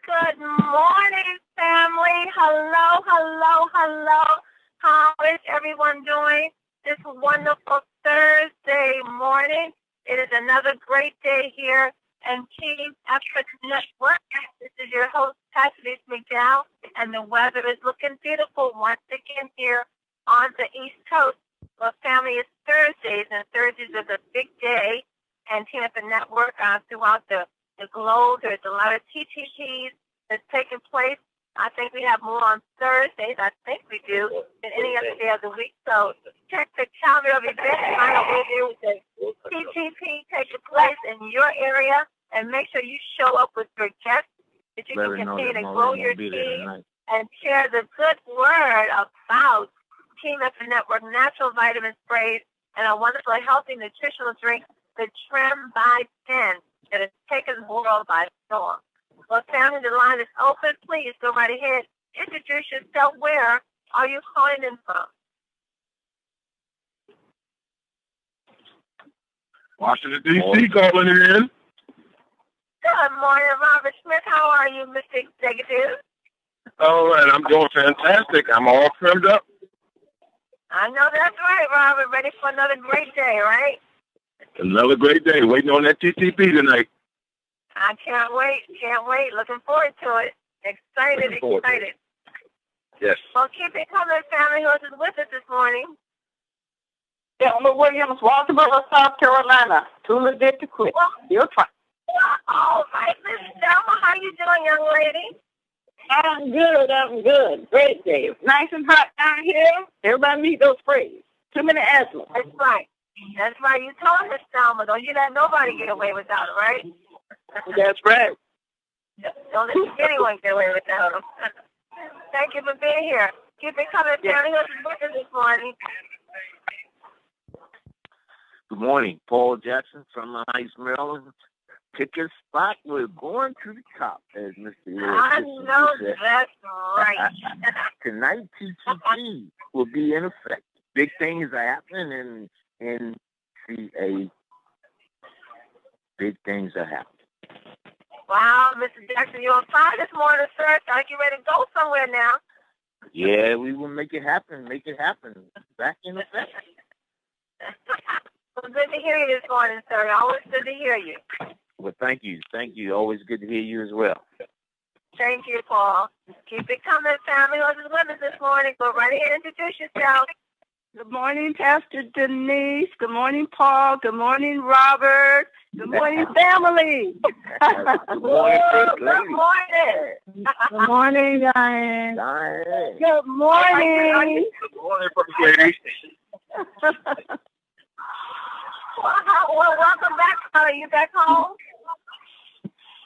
Good morning, family. Hello, hello, hello. How is everyone doing this wonderful Thursday morning? It is another great day here and Team Effort Network. This is your host, Cassidy McDowell, and the weather is looking beautiful once again here on the East Coast. Well, family, it's Thursdays, and Thursdays is a big day, and Team Effort Network throughout the globe. There's a lot of TTPs that's taking place. I think we have more on Thursdays. I think we do than any other day of the week. So check the calendar of events, find out where there is a TTP taking place in your area, and make sure you show up with your guests that you can continue to grow your team and share the good word about Team Effort Network natural vitamin sprays and a wonderful healthy nutritional drink, the Trim by 10, that has taken the world by storm. Well, family, the line is open. Please go right ahead. Introduce yourself. Where are you calling in from? Washington, D.C. calling in. Good morning, Robert Smith. How are you, Mr. Executive? All right, I'm doing fantastic. I'm all trimmed up. I know that's right, Robert. Ready for another great day, right? Another great day. Waiting on that TTP tonight. I can't wait. Can't wait. Looking forward to it. Excited. Yes. Well, keep it coming, family. Who is with us this morning? Thelma Williams, Walterboro, South Carolina. Too legit to quit. Well, You'll try. All right, Miss Thelma. How you doing, young lady? I'm good. Great day. Nice and hot down here. Everybody need those sprays. Too many asthma. That's right. That's right. You told Miss Thelma, don't you let nobody get away without it, right? That's right. Don't let anyone get away without them. Thank you for being here. Keep it coming, family. Who's with us this morning? Good morning. Paul Jackson from Heights, Maryland. Pick a spot. We're going to the top, as Mr. I know that's right. Tonight, TTP will be in effect. Big things are happening in CA. Big things are happening. Wow, Mr. Jackson, you're on fire this morning, sir. Sound like you're ready to go somewhere now. Yeah, we will make it happen. Make it happen. Back in effect. Well, good to hear you this morning, sir. Always good to hear you. Well, thank you. Thank you. Always good to hear you as well. Thank you, Paul. Keep it coming, family. Who's with us this morning? Go right ahead and introduce yourself. Good morning, Pastor Denise. Good morning, Paul. Good morning, Robert. Good morning, family. Good morning, Good morning. Good morning, Diane. Diane. Good morning. Good morning, first lady. Well, welcome back. Are you back home?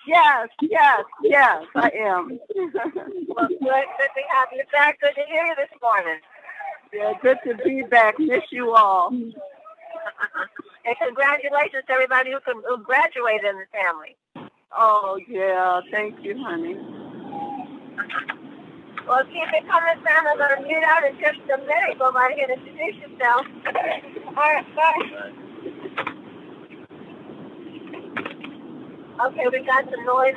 Yes, I am. Well, good to have you back. Good to hear you this morning. Yeah, good to be back. Miss you all. And congratulations to everybody who graduated in the family. Oh, yeah. Thank you, honey. Well, keep it coming, family. I'm going to mute out in just a minute. Go right ahead and introduce yourself. All right, bye. Okay, we got some noise.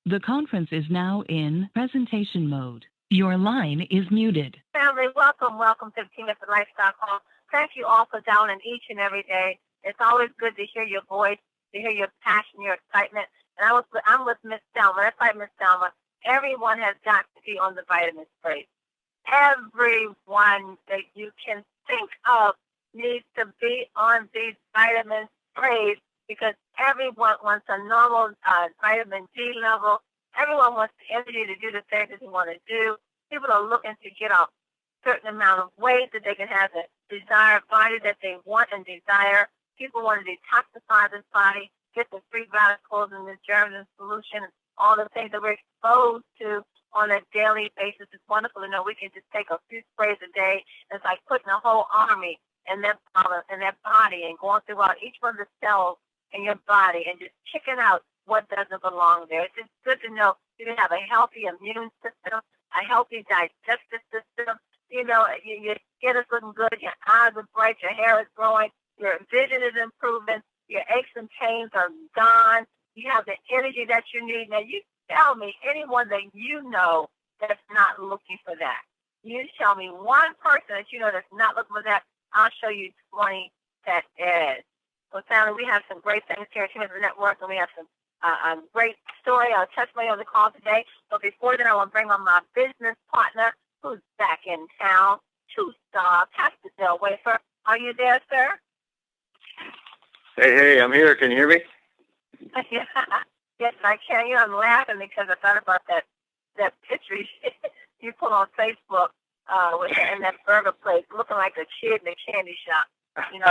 The conference is now in presentation mode. Your line is muted. Family, welcome to the Team Effort Lifestyle Call. Thank you all for dialing in each and every day. It's always good to hear your voice, to hear your passion, your excitement. And I'm with Miss Thelma. That's right, Miss Thelma. Everyone has got to be on the vitamin sprays. Everyone that you can think of needs to be on these vitamin sprays because everyone wants a normal vitamin D level. Everyone wants the energy to do the things that they want to do. People are looking to get a certain amount of weight that they can have the desired body that they want and desire. People want to detoxify this body, get the free radicals and the germs and solution, all the things that we're exposed to on a daily basis. It's wonderful to know we can just take a few sprays a day. It's like putting a whole army in their body and going throughout each one of the cells in your body and just checking out what doesn't belong there. It's just good to know you can have a healthy immune system, a healthy digestive system. You know, your skin is looking good, your eyes are bright, your hair is growing, your vision is improving, your aches and pains are gone, You have the energy that you need. Now, you tell me anyone that you know that's not looking for that. You tell me one person that you know that's not looking for that. I'll show you 20 that is. So, family, we have some great things here at Human Network, and we have some great story, testimony on the call today. But before then, I want to bring on my business partner who's back in town, two-star, Pastor Del Wafer. Are you there, sir? Hey, I'm here. Can you hear me? Yes, I can. You know, I'm laughing because I thought about that picture you put on Facebook in that burger place, looking like a kid in a candy shop. You know.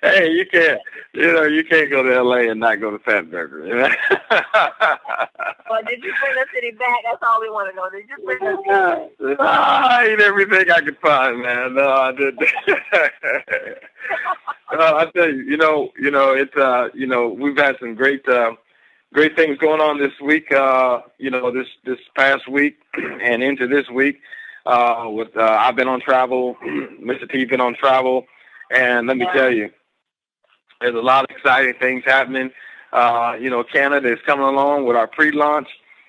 Hey, you can't go to LA and not go to Fat Burger. You know? Well, did you bring us any back? That's all we want to know. Did you bring us any? I ate everything I could find, man. No, I didn't. I tell you, it's we've had some great things going on this week. This past week and into this week. I've been on travel, Mr. T's been on travel, and let me tell you, there's a lot of exciting things happening. Canada is coming along with our pre-launch.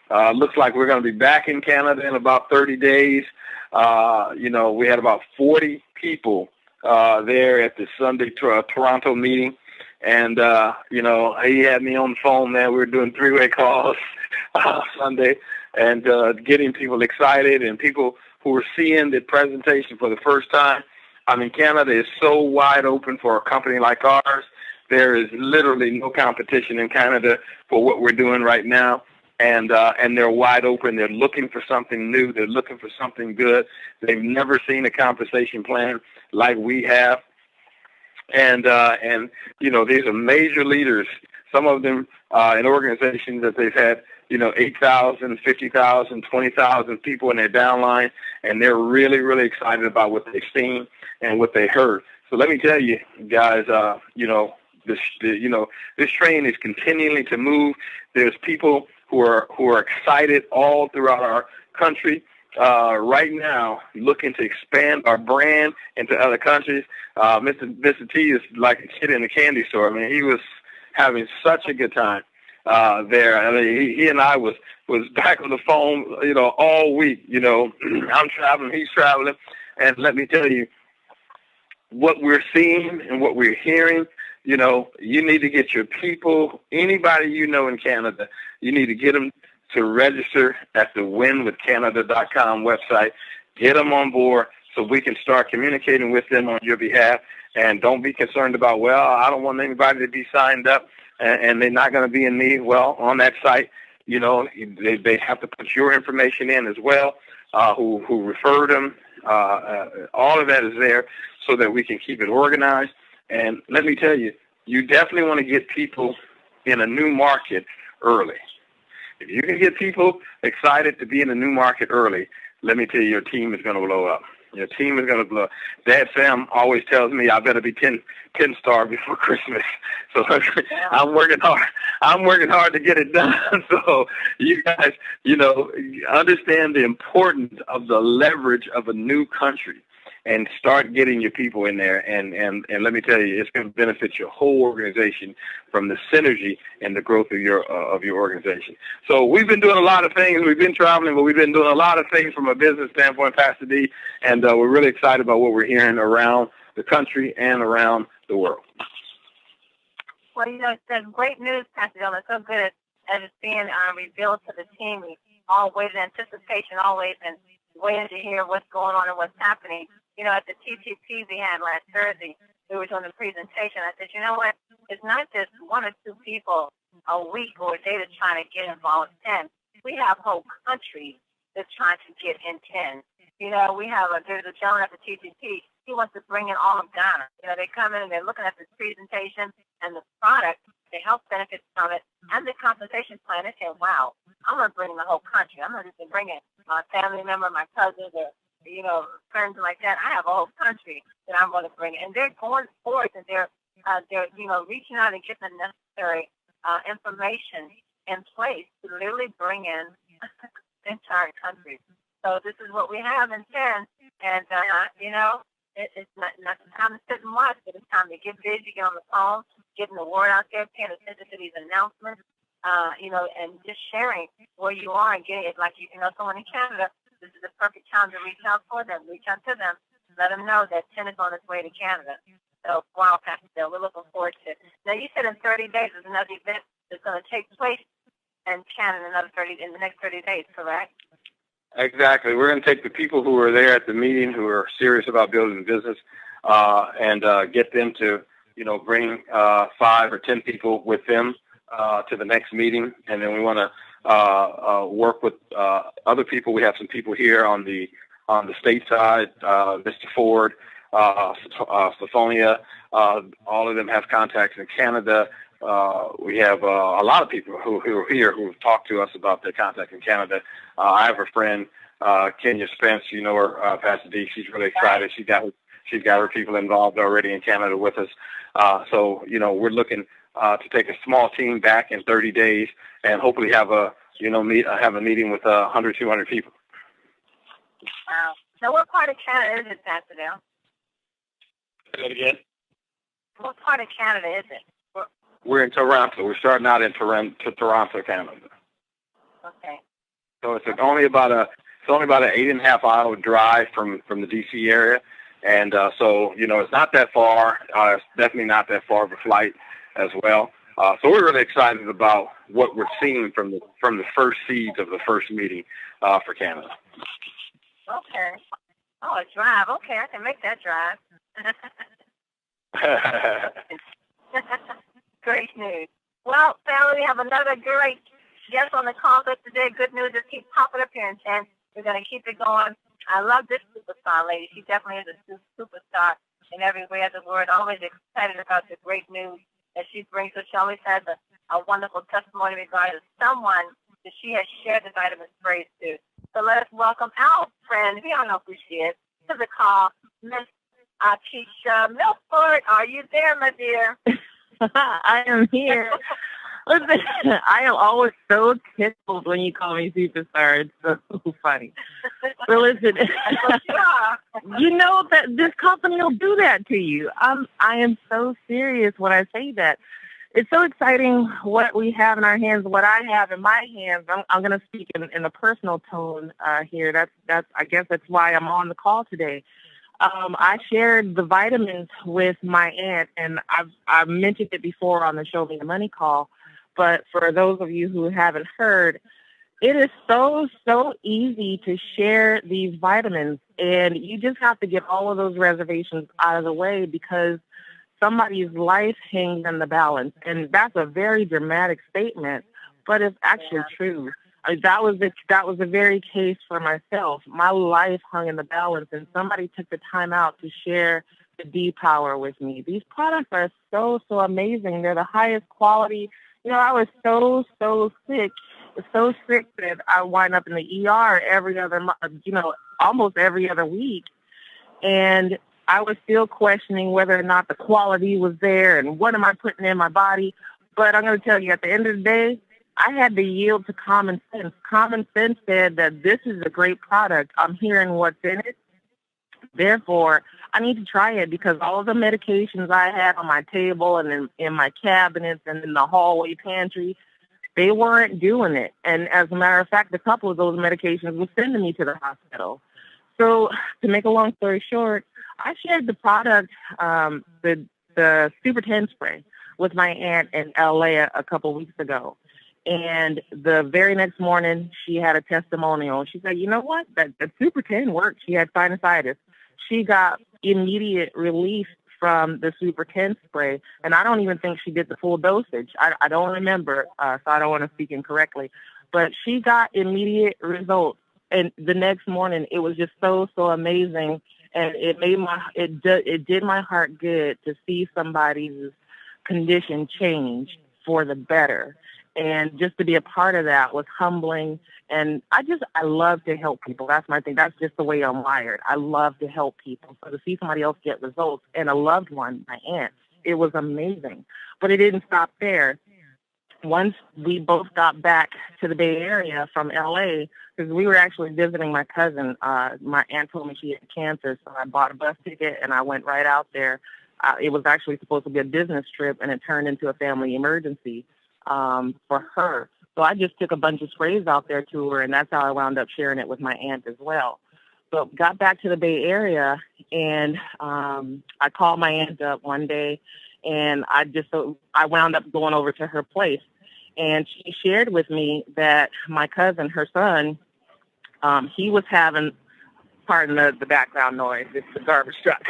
Looks like we're going to be back in Canada in about 30 days. We had about 40 people there at the Sunday Toronto meeting, and he had me on the phone, man. We were doing three-way calls Sunday, and getting people excited and people who are seeing the presentation for the first time. I mean, Canada is so wide open for a company like ours. There is literally no competition in Canada for what we're doing right now, and they're wide open. They're looking for something new. They're looking for something good. They've never seen a compensation plan like we have, and these are major leaders. Some of them in organizations that they've had 8,000, 50,000, 20,000 people in their downline, and they're really, really excited about what they've seen and what they heard. So let me tell you, guys, this train is continuing to move. There's people who are excited all throughout our country right now, looking to expand our brand into other countries. Mr. T is like a kid in a candy store. I mean, he was having such a good time there. I mean, he and I was back on the phone, all week. I'm traveling, he's traveling, and let me tell you, what we're seeing and what we're hearing, you need to get your people, anybody in Canada, you need to get them to register at the winwithcanada.com website. Get them on board so we can start communicating with them on your behalf. And don't be concerned about, I don't want anybody to be signed up and they're not going to be in need. Well, on that site, they have to put your information in as well, who referred them. All of that is there so that we can keep it organized. And let me tell you, you definitely want to get people in a new market early. If you can get people excited to be in a new market early, let me tell you, your team is going to blow up. Your team is going to blow up. Dad Sam always tells me I better be 10-star before Christmas. So I'm working hard. I'm working hard to get it done. So you guys, understand the importance of the leverage of a new country and start getting your people in there. And let me tell you, it's going to benefit your whole organization from the synergy and the growth of your organization. So we've been doing a lot of things. We've been traveling, but we've been doing a lot of things from a business standpoint, Pastor D, and we're really excited about what we're hearing around the country and around the world. Well, it's great news, Pastor Dillon. It's so good as it's being revealed to the team. We all waited in anticipation, always, and waiting to hear what's going on and what's happening. At the TTP we had last Thursday, we were doing the presentation. I said, you know what? It's not just one or two people a week or a day that's trying to get involved in 10. We have whole countries that's trying to get in 10. There's a gentleman at the TTP. He wants to bring in all of Ghana. They come in and they're looking at the presentation and the product, the health benefits from it, and the compensation plan. They say, wow, I'm going to bring in the whole country. I'm not just going to bring in my family member, my cousins, or friends like that. I have a whole country that I'm going to bring in. And they're going forth and they're reaching out and getting the necessary information in place to literally bring in the entire country. So this is what we have in 10. And, it's not time to sit and watch, but it's time to get busy, get on the phone, getting the word out there, paying attention to these announcements, and just sharing where you are and getting it. Like, someone in Canada, this is the perfect time to reach out for them, reach out to them, let them know that 10 is on its way to Canada. So, wow, Pastor Bill, we're looking forward to it. Now, you said in 30 days there's another event that's going to take place in Canada in the next 30 days, correct? Exactly. We're going to take the people who are there at the meeting who are serious about building a business and get them to, bring 5 or 10 people with them to the next meeting. And then we want to work with other people. We have some people here on the state side, Mr. Ford, Stephonia, all of them have contacts in Canada. We have a lot of people who are here who have talked to us about their contacts in Canada. I have a friend, Kenya Spence. You know her, Pastor D. She's really excited. She's got her people involved already in Canada with us. So we're looking to take a small team back in 30 days and hopefully have a meeting with 100, 200 people. Wow. So what part of Canada is it, Pastor Dale? Say that again? What part of Canada is it? We're in Toronto. We're starting out in Toronto, Canada. Okay. So it's only about an 8.5 hour drive from the DC area, and so it's not that far. It's definitely not that far of a flight as well. So we're really excited about what we're seeing from the first seeds of the first meeting for Canada. Okay. Oh, a drive. Okay, I can make that drive. Great news. Well, family, we have another great guest on the call today. Good news just keeps popping up here in 10. We're going to keep it going. I love this superstar lady. She definitely is a superstar in every way of the word. Always excited about the great news that she brings. So she always has a wonderful testimony regarding someone that she has shared the vitamin sprays to. So let us welcome our friend, we all know who she is, to the call, Miss AkashiaMelford. Are you there, my dear? I am here. Listen, I am always so tickled when you call me superstar. It's so funny. But listen, you know that this company will do that to you. I am so serious when I say that. It's so exciting what we have in our hands, what I have in my hands. I'm going to speak in a personal tone here. I guess that's why I'm on the call today. I shared the vitamins with my aunt, and I've mentioned it before on the Show Me the Money call. But for those of you who haven't heard, it is so easy to share these vitamins, and you just have to get all of those reservations out of the way because somebody's life hangs in the balance. And that's a very dramatic statement, but it's actually true. I mean, that was the very case for myself. My life hung in the balance, and somebody took the time out to share the D-Power with me. These products are so amazing. They're the highest quality. I was so sick that I wind up in the ER every other, almost every other week. And I was still questioning whether or not the quality was there and what am I putting in my body. But I'm going to tell you, at the end of the day, I had to yield to common sense. Common sense said that this is a great product. I'm hearing what's in it. Therefore, I need to try it because all of the medications I had on my table and in my cabinets and in the hallway pantry, they weren't doing it. And as a matter of fact, a couple of those medications were sending me to the hospital. So to make a long story short, I shared the product, the Super 10 spray, with my aunt in LA a couple of weeks ago. And the very next morning, she had a testimonial. She said, you know what? That Super 10 worked. She had sinusitis. She got immediate relief from the Super 10 spray. And I don't even think she did the full dosage. I don't remember, so I don't want to speak incorrectly. But she got immediate results. And the next morning, it was just so amazing. And it did my heart good to see somebody's condition change for the better. And just to be a part of that was humbling. And I love to help people. That's my thing. That's just the way I'm wired. I love to help people. So to see somebody else get results and a loved one, my aunt, it was amazing. But it didn't stop there. Once we both got back to the Bay Area from LA, because we were actually visiting my cousin. My aunt told me she had cancer, so I bought a bus ticket and I went right out there. it was actually supposed to be a business trip, and it turned into a family emergency for her. So I just took a bunch of sprays out there to her, and that's how I wound up sharing it with my aunt as well. So got back to the Bay Area, and I called my aunt up one day, and I wound up going over to her place. And she shared with me that my cousin, her son, he was having, pardon the background noise, it's the garbage truck.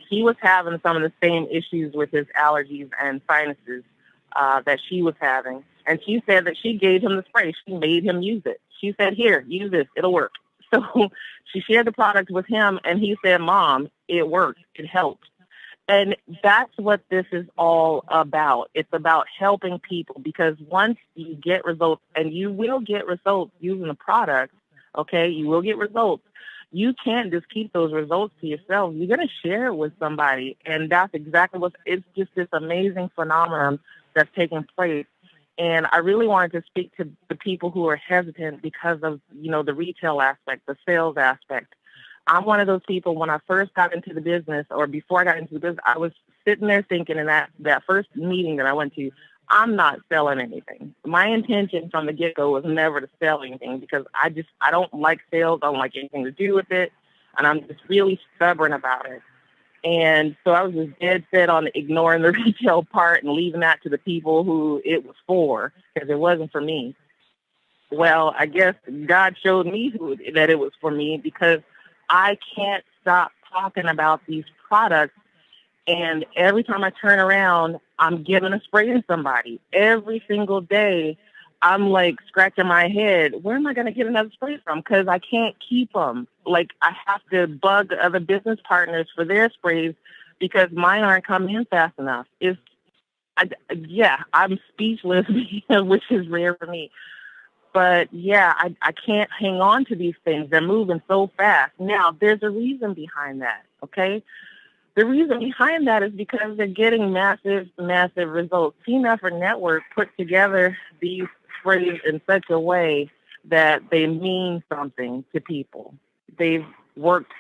He was having some of the same issues with his allergies and sinuses that she was having. And she said that she gave him the spray. She made him use it. She said, here, use this. It'll work. So she shared the product with him, and he said, Mom, it worked. It helped. And that's what this is all about. It's about helping people, because once you get results, and you will get results using the product, okay, you will get results. You can't just keep those results to yourself. You're going to share it with somebody. And that's exactly it's just this amazing phenomenon that's taking place. And I really wanted to speak to the people who are hesitant because of, the retail aspect, the sales aspect. I'm one of those people, when I first got into the business, or before I got into the business, I was sitting there thinking in that first meeting that I went to, I'm not selling anything. My intention from the get-go was never to sell anything, because I don't like sales. I don't like anything to do with it. And I'm just really stubborn about it. And so I was just dead set on ignoring the retail part and leaving that to the people who it was for, because it wasn't for me. Well, I guess God showed me that it was for me, because I can't stop talking about these products. And every time I turn around, I'm giving a spray to somebody. Every single day, I'm like scratching my head. Where am I going to get another spray from? Because I can't keep them. Like, I have to bug other business partners for their sprays, because mine aren't coming in fast enough. I'm speechless, which is rare for me. But yeah, I can't hang on to these things. They're moving so fast. Now, there's a reason behind that, okay? The reason behind that is because they're getting massive, massive results. Team Effort Network put together these sprays in such a way that they mean something to people. They've worked,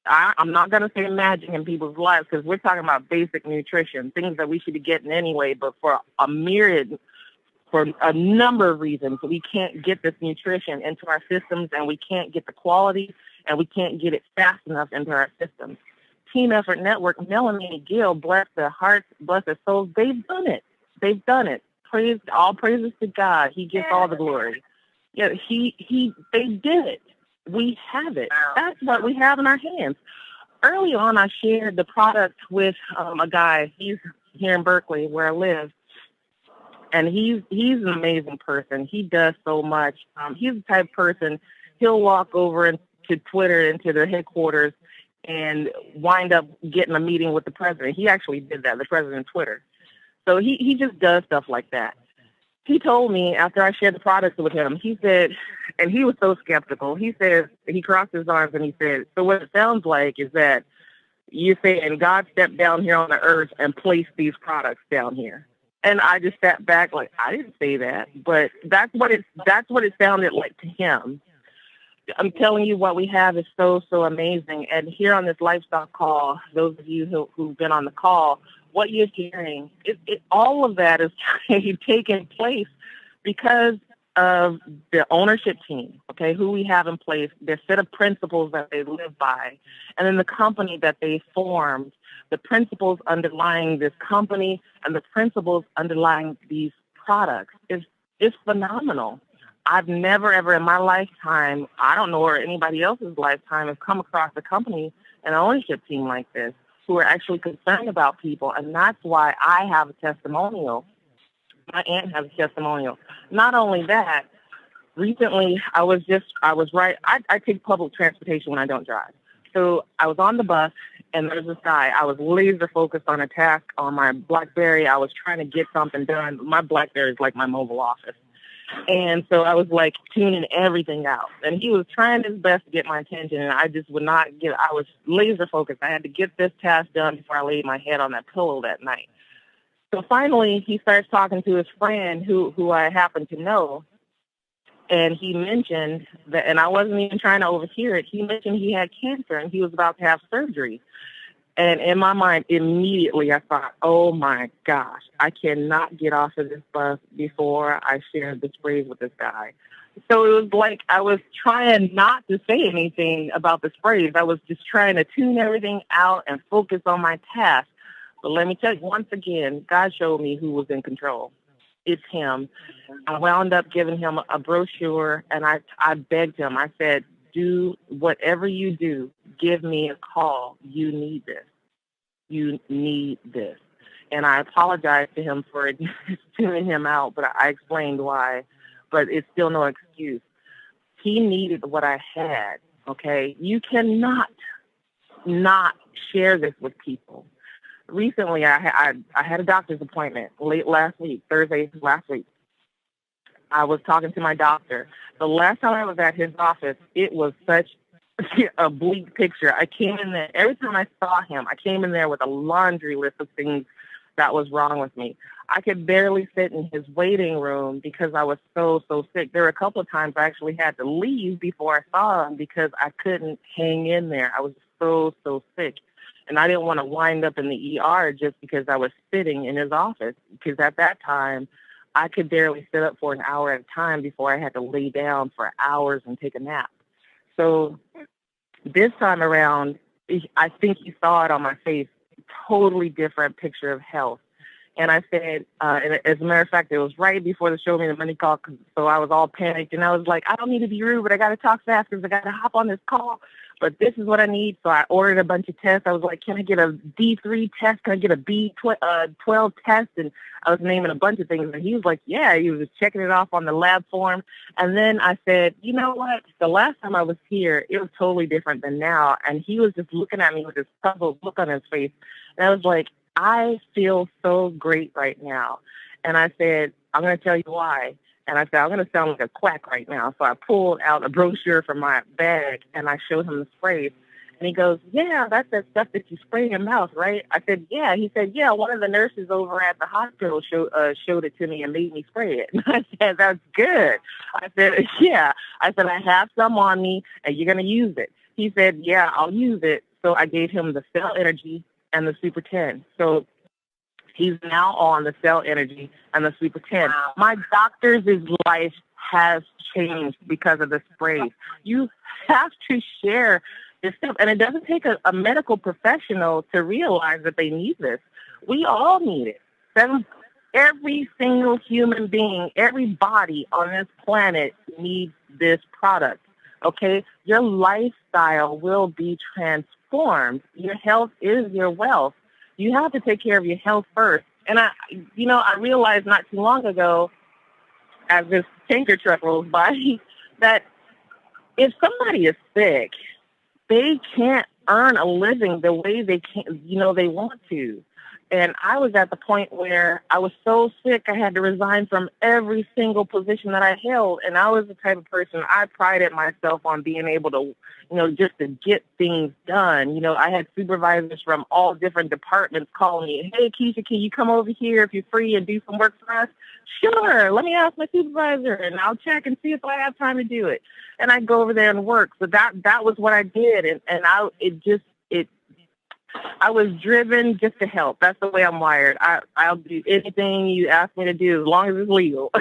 I'm not going to say magic in people's lives, because we're talking about basic nutrition, things that we should be getting anyway, but for a number of reasons, we can't get this nutrition into our systems, and we can't get the quality, and we can't get it fast enough into our systems. Team Effort Network, Melanie and Gil, bless their hearts, bless their souls, they've done it. They've done it. All praises to God. He gets all the glory. Yeah, they did it. We have it. That's what we have in our hands. Early on, I shared the product with a guy. He's here in Berkeley, where I live. And he's an amazing person. He does so much. He's the type of person, he'll walk over into Twitter, into the headquarters, and wind up getting a meeting with the president. He actually did that, the president of Twitter. So he just does stuff like that. He told me after I shared the products with him, he said, and he was so skeptical, he said, he crossed his arms and he said, so what it sounds like is that you're saying God stepped down here on the earth and placed these products down here. And I just sat back like, I didn't say that, but that's what it sounded like to him. I'm telling you, what we have is so, so amazing. And here on this lifestyle call, those of you who've been on the call, what you're hearing, all of that is taking place because of the ownership team, okay, who we have in place, their set of principles that they live by, and then the company that they formed, the principles underlying this company and the principles underlying these products is phenomenal. I've never, ever in my lifetime, I don't know, or anybody else's lifetime, have come across a company, an ownership team like this, who are actually concerned about people. And that's why I have a testimonial. My aunt has a testimonial. Not only that, recently I take public transportation when I don't drive. So I was on the bus, and there's this guy. I was laser focused on a task on my BlackBerry. I was trying to get something done. My BlackBerry is like my mobile office. And so I was like tuning everything out. And he was trying his best to get my attention, and I just would not I was laser focused. I had to get this task done before I laid my head on that pillow that night. So finally, he starts talking to his friend who I happen to know. And he mentioned that, and I wasn't even trying to overhear it, he mentioned he had cancer and he was about to have surgery. And in my mind, immediately I thought, oh my gosh, I cannot get off of this bus before I share the sprays with this guy. So it was like I was trying not to say anything about the sprays. I was just trying to tune everything out and focus on my task. But let me tell you, once again, God showed me who was in control. It's him. I wound up giving him a brochure, and I begged him. I said, do whatever you do, give me a call. You need this. You need this. And I apologized to him for tuning him out, but I explained why. But it's still no excuse. He needed what I had, okay? You cannot not share this with people. Recently, I had a doctor's appointment late last week, Thursday last week. I was talking to my doctor. The last time I was at his office, it was such a bleak picture. I came in there, every time I saw him, I came in there with a laundry list of things that was wrong with me. I could barely sit in his waiting room because I was so sick. There were a couple of times I actually had to leave before I saw him because I couldn't hang in there. I was so sick. And I didn't want to wind up in the ER just because I was sitting in his office, because at that time, I could barely sit up for an hour at a time before I had to lay down for hours and take a nap. So this time around, I think you saw it on my face, totally different picture of health. And I said, and as a matter of fact, it was right before the show me the money call, so I was all panicked. And I was like, I don't need to be rude, but I got to talk fast because I got to hop on this call. But this is what I need. So I ordered a bunch of tests. I was like, can I get a D3 test? Can I get a B12 test? And I was naming a bunch of things. And he was like, yeah, he was just checking it off on the lab form. And then I said, you know what? The last time I was here, it was totally different than now. And he was just looking at me with this puzzled look on his face. And I was like, I feel so great right now. And I said, I'm going to tell you why. And I said, I'm going to sound like a quack right now. So I pulled out a brochure from my bag, and I showed him the sprays. And he goes, yeah, that's that stuff that you spray in your mouth, right? I said, yeah. He said, yeah, one of the nurses over at the hospital showed it to me and made me spray it. And I said, that's good. I said, yeah. I said, I have some on me, and you're going to use it. He said, yeah, I'll use it. So I gave him the Cell Energy and the Super 10. So he's now on the Cell Energy and the Super 10. Wow. My doctor's life has changed because of the sprays. You have to share this stuff. And it doesn't take a medical professional to realize that they need this. We all need it. Every single human being, every body on this planet needs this product. Okay? Your lifestyle will be transformed. Your health is your wealth. You have to take care of your health first. And I realized not too long ago, as this tanker truck rolls by, that if somebody is sick, they can't earn a living the way they they want to. And I was at the point where I was so sick, I had to resign from every single position that I held. And I was the type of person, I prided myself on being able to, just to get things done. I had supervisors from all different departments calling me, hey, Keisha, can you come over here if you're free and do some work for us? Sure, let me ask my supervisor, and I'll check and see if I have time to do it. And I'd go over there and work. So that was what I did. And I was driven just to help. That's the way I'm wired. I'll do anything you ask me to do as long as it's legal.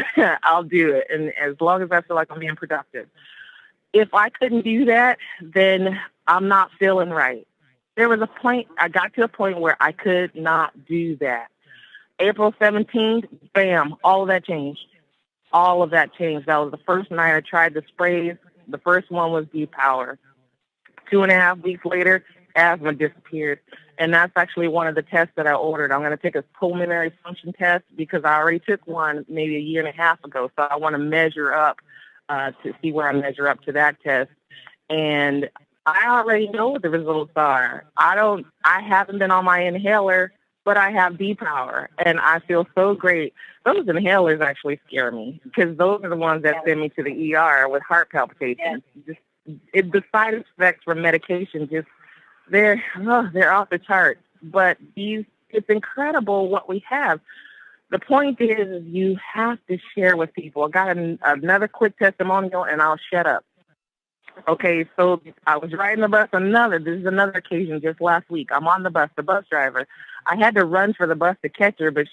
I'll do it, and as long as I feel like I'm being productive. If I couldn't do that, then I'm not feeling right. There was a point, I got to a point where I could not do that. April 17th, bam, all of that changed. All of that changed. That was the first night I tried the sprays. The first one was D-Power. 2.5 weeks later, asthma disappeared. And that's actually one of the tests that I ordered. I'm going to take a pulmonary function test because I already took one maybe a year and a half ago. So I want to measure up to see where I measure up to that test. And I already know what the results are. I haven't been on my inhaler, but I have D-Power, and I feel so great. Those inhalers actually scare me because those are the ones that send me to the ER with heart palpitations. The side effects from medication they're off the charts. But it's incredible what we have. The point is you have to share with people. I got another quick testimonial, and I'll shut up. Okay, so I was riding the bus. This is another occasion just last week. I'm on the bus driver. I had to run for the bus to catch her, but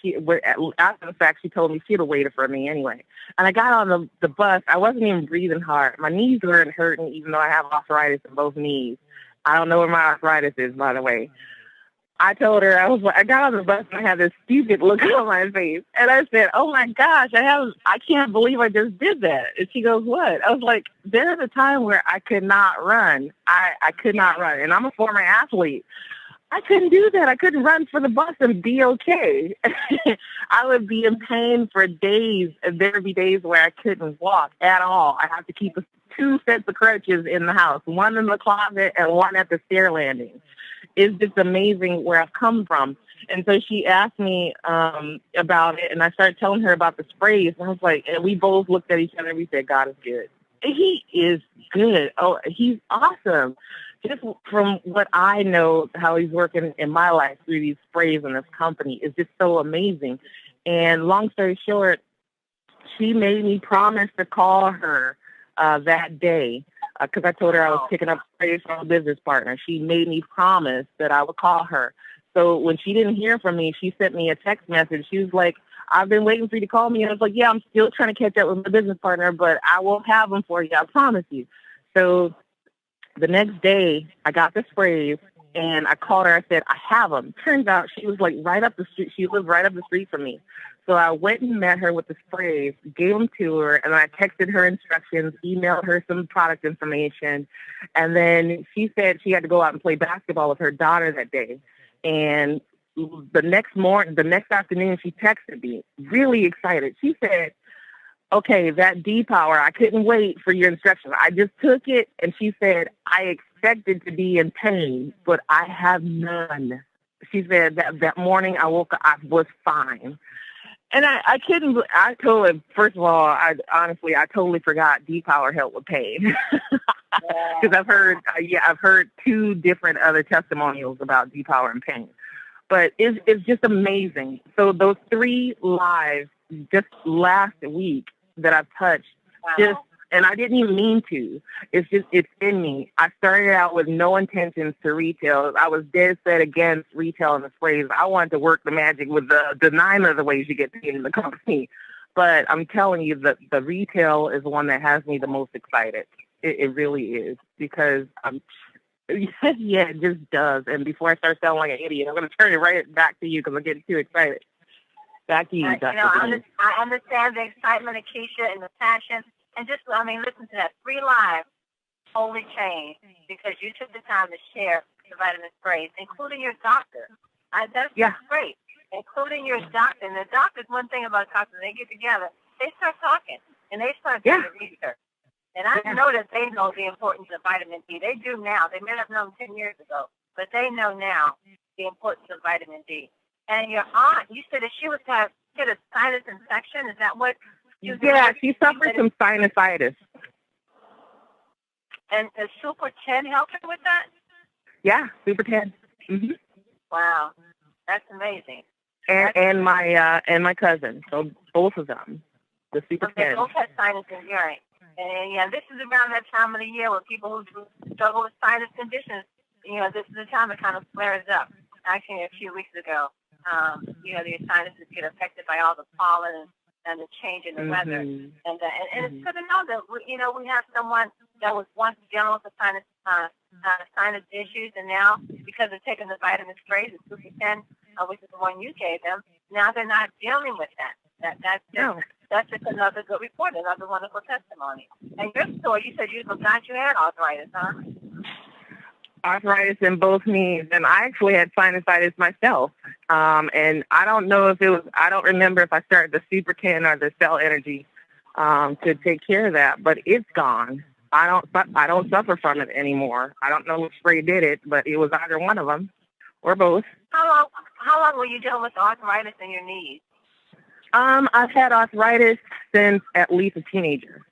after the fact, she told me she'd have waited for me anyway. And I got on the bus. I wasn't even breathing hard. My knees weren't hurting, even though I have arthritis in both knees. I don't know where my arthritis is, by the way. I told her, I got on the bus and I had this stupid look on my face. And I said, oh my gosh, I can't believe I just did that. And she goes, what? I was like, there's a time where I could not run. I could not run. And I'm a former athlete. I couldn't do that. I couldn't run for the bus and be okay. I would be in pain for days. And there would be days where I couldn't walk at all. I have to keep 2 sets of crutches in the house, one in the closet and one at the stair landing. It's just amazing where I've come from. And so she asked me about it, and I started telling her about the sprays. And I was like, and we both looked at each other and we said, God is good. He is good. Oh, he's awesome. Just from what I know, how he's working in my life through these sprays and this company is just so amazing. And long story short, she made me promise to call her that day. Because I told her I was picking up sprays from a business partner. She made me promise that I would call her. So when she didn't hear from me, she sent me a text message. She was like, I've been waiting for you to call me. And I was like, yeah, I'm still trying to catch up with my business partner, but I will have them for you. I promise you. So the next day, I got the sprays, and I called her. I said, I have them. Turns out she was like right up the street. She lived right up the street from me. So I went and met her with the sprays, gave them to her, and I texted her instructions, emailed her some product information. And then she said she had to go out and play basketball with her daughter that day. And the next afternoon, she texted me, really excited. She said, okay, that D-Power, I couldn't wait for your instructions. I just took it, and she said, I expected to be in pain, but I have none. She said that morning I woke up, I was fine. And I first of all, I totally forgot D-Power helped with pain. Because I've heard 2 different other testimonials about D-Power and pain. But it's just amazing. So those 3 lives just last week that I've touched, and I didn't even mean to. It's in me. I started out with no intentions to retail. I was dead set against retail and the sprays. I wanted to work the magic with the 9 other ways you get paid in the company. But I'm telling you that the retail is the one that has me the most excited. It really is, because it just does. And before I start sounding like an idiot, I'm going to turn it right back to you because I'm getting too excited. Back to you, Dr. I understand the excitement, Akeisha, and the passion. And just, listen to that. 3 lives totally changed because you took the time to share the vitamin sprays, including your doctor. That's great. Including your doctor. And the doctor's one thing about doctors, they get together, they start talking, and they start doing research. And I know that they know the importance of vitamin D. They do now. They may have known 10 years ago, but they know now the importance of vitamin D. And your aunt, you said that she had a sinus infection. Is that what? She suffered from sinusitis. And does Super 10 help her with that? Yeah, Super 10. Mm-hmm. Wow, that's amazing. And my cousin, so both of them, the Super 10. They both had sinus injury. And this is around that time of the year where people who struggle with sinus conditions, this is the time it kind of flares up. Actually, a few weeks ago, your sinuses get affected by all the pollen and the change in the weather. And it's good to know that, we have someone that was once dealing with the sinus issues, and now, because of taking the vitamin sprays, the Super 10, which is the one you gave them, now they're not dealing with that. That's just another good report, another wonderful testimony. And your story, you said you forgot you had arthritis, huh? Arthritis in both knees, and I actually had sinusitis myself. And I don't know I don't remember if I started the Super 10 or the Cell Energy to take care of that, but it's gone. I don't suffer from it anymore. I don't know which spray did it, but it was either one of them or both. How long were you dealing with arthritis in your knees? I've had arthritis since at least a teenager.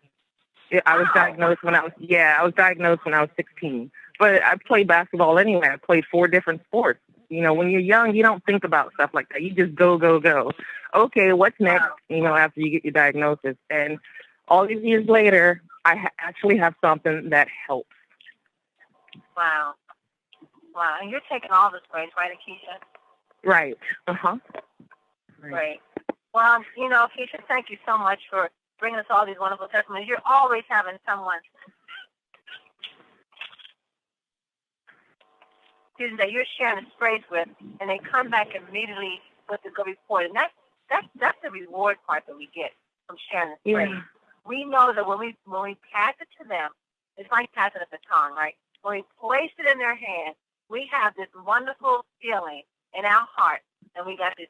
I was diagnosed when I was 16. But I played basketball anyway. I played 4 different sports. When you're young, you don't think about stuff like that. You just go, go, go. Okay, what's next, after you get your diagnosis? And all these years later, I actually have something that helps. Wow. Wow. And you're taking all the sprays, right, Akeisha? Right. Uh-huh. Right. Well, Akeisha, thank you so much for bringing us all these wonderful testimonies. You're always having someone that you're sharing the sprays with, and they come back immediately with a good report. And that's the reward part that we get from sharing the sprays. Yeah. We know that when we pass it to them, it's like passing a baton, right? When we place it in their hand, we have this wonderful feeling in our heart, and we got this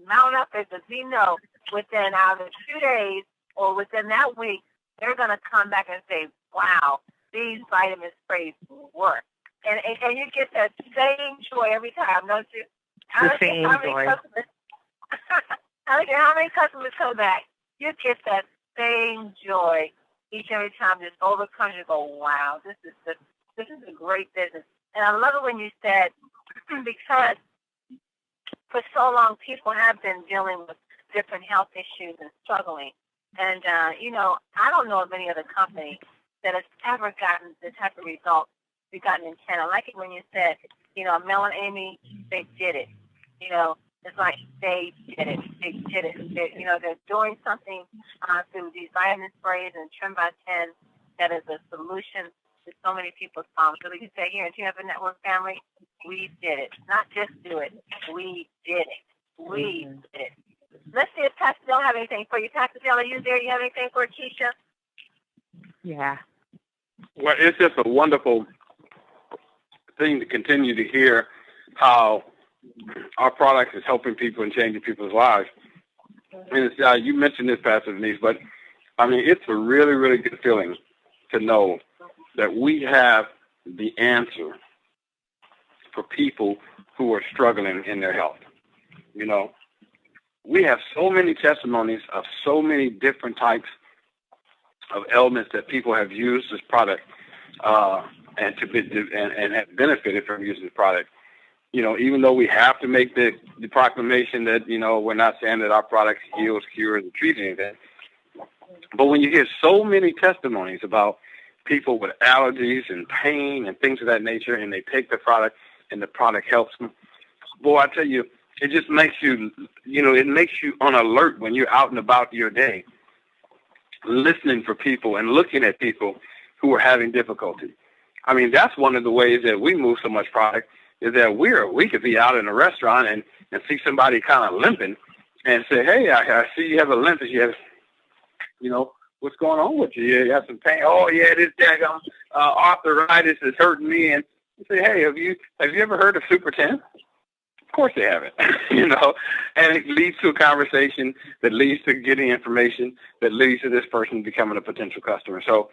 mount up there because we know within either 2 days or within that week, they're going to come back and say, wow, these vitamin sprays work. And you get that same joy every time, don't you? The same joy. I don't care how many customers come back. You get that same joy each and every time. This overcomes you. Go, wow, this is a great business. And I love it when you said, because for so long people have been dealing with different health issues and struggling. And, I don't know of any other company that has ever gotten the type of results we've gotten in Canada. I like it when you said, Mel and Amy, they did it. It's like they did it. They did it. They're doing something through these vitamin sprays and Trim by 10 that is a solution to so many people's problems. So we can say here in Tampa Network family, we did it. Not just do it. We did it. We did it. Let's see if Pastor Dell have anything for you. Pastor Dell, are you there? You have anything for Akeisha? Yeah. Well, it's just a wonderful thing to continue to hear how our product is helping people and changing people's lives. And it's, you mentioned this, Pastor Denise, but it's a really, really good feeling to know that we have the answer for people who are struggling in their health. We have so many testimonies of so many different types of ailments that people have used this product and have benefited from using the product. Even though we have to make the proclamation that, we're not saying that our product heals, cures, and treats anything. But when you hear so many testimonies about people with allergies and pain and things of that nature, and they take the product and the product helps them, boy, I tell you, it just makes you, it makes you on alert when you're out and about your day, listening for people and looking at people who are having difficulty. That's one of the ways that we move so much product, is that we could be out in a restaurant and see somebody kind of limping and say, hey, I see you have a limp. You have, what's going on with you? You have some pain. Oh, yeah, this daggone arthritis is hurting me. And you say, hey, have you ever heard of Super 10? Of course they haven't, and it leads to a conversation that leads to getting information that leads to this person becoming a potential customer. So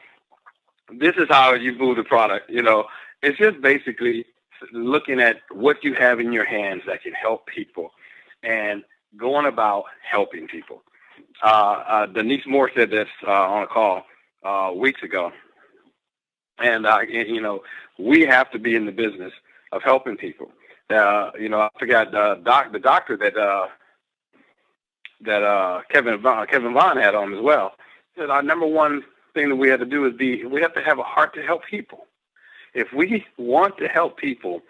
this is how you move the product. It's just basically looking at what you have in your hands that can help people and going about helping people. Denise Moore said this on a call weeks ago. And, we have to be in the business of helping people. I forgot the doctor that Kevin Vaughn had on as well. Said our number one thing that we have to do is we have to have a heart to help people. If we want to help people,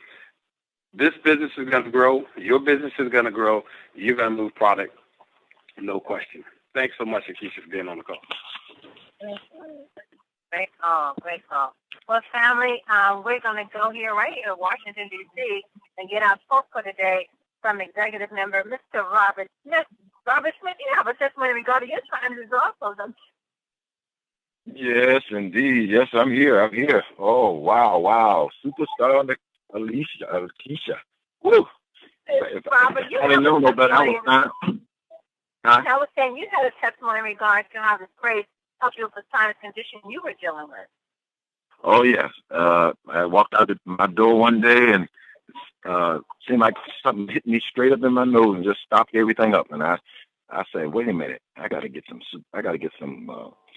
this business is going to grow. Your business is going to grow. You're going to move product, no question. Thanks so much, Akeisha, for being on the call. Great call. Great call. Well, family, we're going to go right here in Washington, D.C., and get our quote for today from executive member Mr. Robert Smith. Robert Smith, you have a testimony regarding your time is also. Yes, indeed. Yes, I'm here. Oh, wow. Superstar on the Akeisha. Woo! Robert, I didn't know no better. I was saying you had a testimony in regards to how this praise helped you with the sinus condition you were dealing with. Oh, yes. I walked out of my door one day and seemed like something hit me straight up in my nose and just stopped everything up. And I said, wait a minute, I got to get some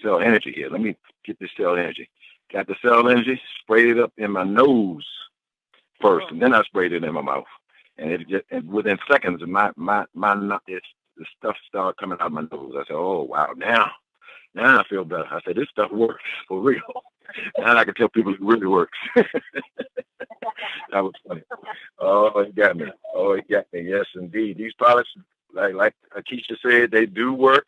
cell energy here. Let me get this cell energy. Got the cell energy, sprayed it up in my nose first, and then I sprayed it in my mouth. And within seconds, the stuff started coming out of my nose. I said, oh, wow, now Now I feel better. I said, this stuff works for real. Now I can tell people it really works. That was funny. Oh, it got me. Oh, it got me. Yes, indeed. These products, like Akeisha said, they do work.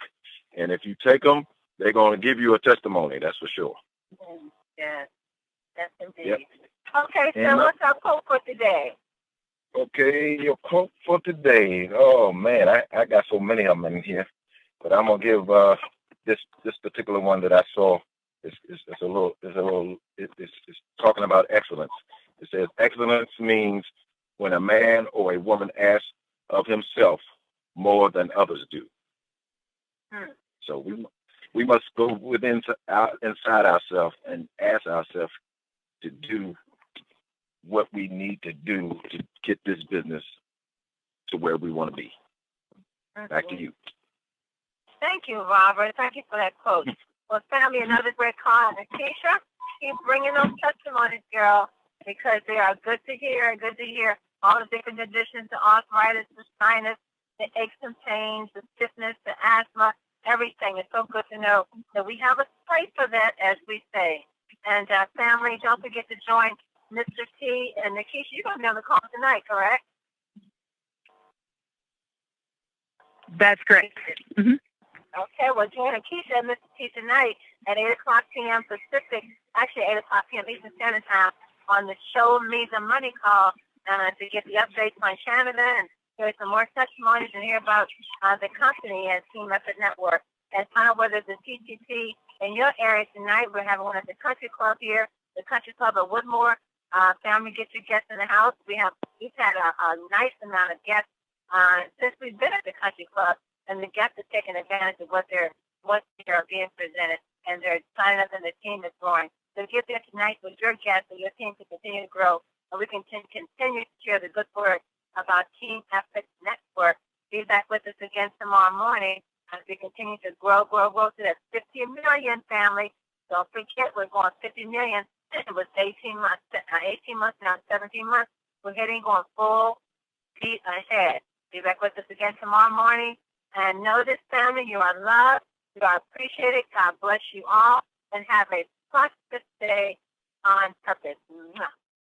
And if you take them, they're going to give you a testimony. That's for sure. Yes, indeed. Yep. Okay, so what's our quote for today? Okay, your quote for today. Oh, man, I got so many of them in here. But I'm going to give this particular one that I saw. It's talking about excellence. It says excellence means when a man or a woman asks of himself more than others do. So we must go inside ourselves and ask ourselves to do what we need to do to get this business to where we want to be. Back to you. Thank you, Robert. Thank you for that quote. Well, family, another great call. Akeisha, keep bringing those testimonies, girl, because they are good to hear. All the different conditions, the arthritis, the sinus, the aches and pains, the stiffness, the asthma, everything. It's so good to know that we have a spray for that, as we say. And family, don't forget to join Mr. T and Akeisha. You're going to be on the call tonight, correct? That's correct. Mm-hmm. Okay, well, join Akeisha and Mr. T tonight at 8 o'clock p.m. Pacific, actually 8 o'clock p.m. Eastern Standard Time on the Show Me the Money call to get the updates on Canada and hear some more testimonies and hear about the company and Team Method Network. And find out whether the TTT in your area tonight. We're having one at the Country Club here, the Country Club at Woodmore. Family, get your guests in the house. We've had a nice amount of guests since we've been at the Country Club. And the guests are taking advantage of what they're being presented, and they're signing up, and the team is growing. So get there tonight with your guests and your team to continue to grow, and we can continue to share the good word about Team Method Network. Be back with us again tomorrow morning as we continue to grow to that 50 million, family. Don't forget, we're going 50 million. It was 18 months now, 17 months. We're going full speed ahead. Be back with us again tomorrow morning. And know this, family, you are loved, you are appreciated. God bless you all, and have a prosperous day on purpose.